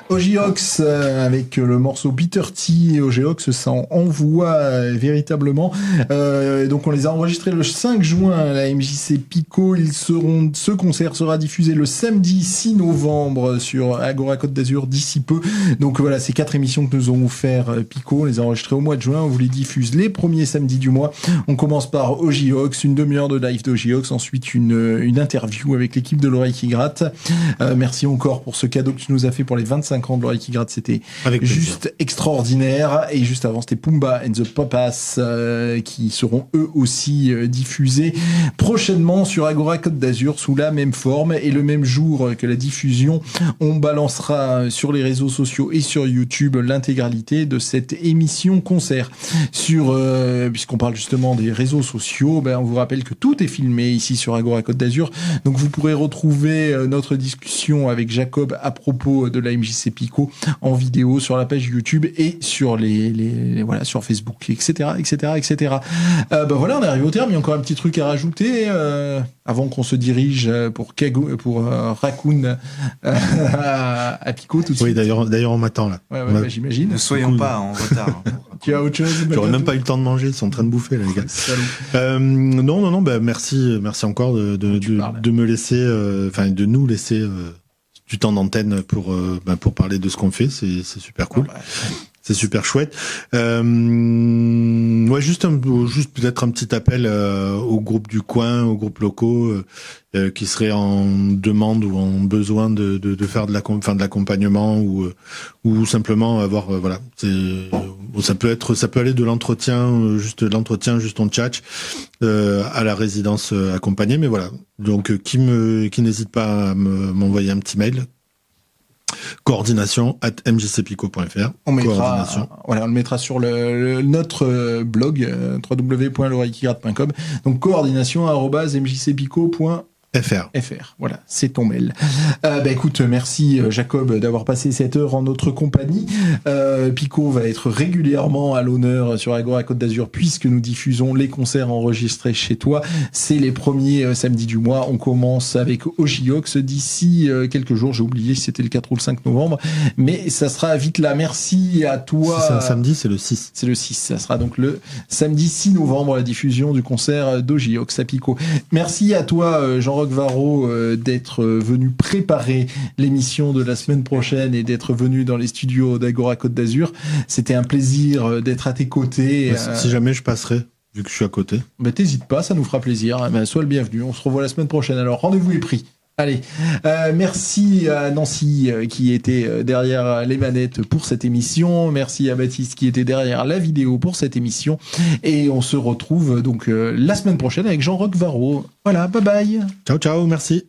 Ogiox avec le morceau Peter T. Ogiox, ça envoie véritablement. Donc on les a enregistrés le 5 juin à la MJC Pico. Ce concert sera diffusé le samedi 6 novembre sur Agora Côte d'Azur d'ici peu. Donc voilà, ces 4 émissions que nous avons offert Pico, on les a enregistrées au mois de juin. On vous les diffuse les premiers samedis du mois. On commence par Ogiox, une demi-heure de live d'Ogiox, ensuite une interview avec l'équipe de l'Oreille qui gratte. Merci encore pour ce cadeau que tu nous as fait pour les 25 ans de l'Oreille qui gratte, c'était juste extraordinaire. Et juste avant, c'était Pumba and the Papas qui seront eux aussi diffusés prochainement sur Agora Côte d'Azur sous la même forme. Et le même jour que la diffusion, on balancera sur les réseaux sociaux et sur YouTube l'intégralité de cette émission concert. Puisqu'on parle justement des réseaux sociaux, on vous rappelle que tout est filmé ici sur Agora Côte d'Azur. Donc vous pourrez retrouver notre discussion avec Jacob à propos de la MJC Pico en vidéo sur la page YouTube et sur sur Facebook, etc. Voilà, on est arrivé au terme. Il y a encore un petit truc à rajouter avant qu'on se dirige pour Raccoon à Pico tout de suite. Oui, d'ailleurs on m'attend là. Ouais, j'imagine. Ne soyons pas en retard. Tu as autre chose? J'aurais même pas eu le temps de manger, ils sont en train de bouffer là, les gars. Non, merci encore de me laisser, de nous laisser du temps d'antenne pour parler de ce qu'on fait, c'est super cool. C'est super chouette. Juste peut-être un petit appel aux groupes du coin, aux groupes locaux qui seraient en demande ou en besoin de faire de l'accompagnement ou simplement avoir ça peut aller de l'entretien, juste on tchatche à la résidence accompagnée. Mais voilà, donc qui n'hésite pas à m'envoyer un petit mail. coordination@mjcpico.fr. On le mettra sur notre blog www.loreillequigratte.com. Donc coordination@mjcpico.fr. Voilà, c'est ton mail. Écoute, merci Jacob d'avoir passé cette heure en notre compagnie. Pico va être régulièrement à l'honneur sur Agora Côte d'Azur puisque nous diffusons les concerts enregistrés chez toi. C'est les premiers samedis du mois. On commence avec Ogiox d'ici quelques jours. J'ai oublié si c'était le 4 ou le 5 novembre, mais ça sera vite là. Merci à toi. C'est un samedi, c'est le 6. C'est le 6. Ça sera donc le samedi 6 novembre la diffusion du concert d'Ogiox à Pico. Merci à toi Jean-Roch Varro d'être venu préparer l'émission de la semaine prochaine et d'être venu dans les studios d'Agora Côte d'Azur. C'était un plaisir d'être à tes côtés. Si jamais je passerai, vu que je suis à côté. T'hésites pas, ça nous fera plaisir. Sois le bienvenu. On se revoit la semaine prochaine. Alors, rendez-vous est pris. Allez, merci à Nancy qui était derrière les manettes pour cette émission. Merci à Baptiste qui était derrière la vidéo pour cette émission. Et on se retrouve donc la semaine prochaine avec Jean-Roch Varro. Voilà, bye bye. Ciao, merci.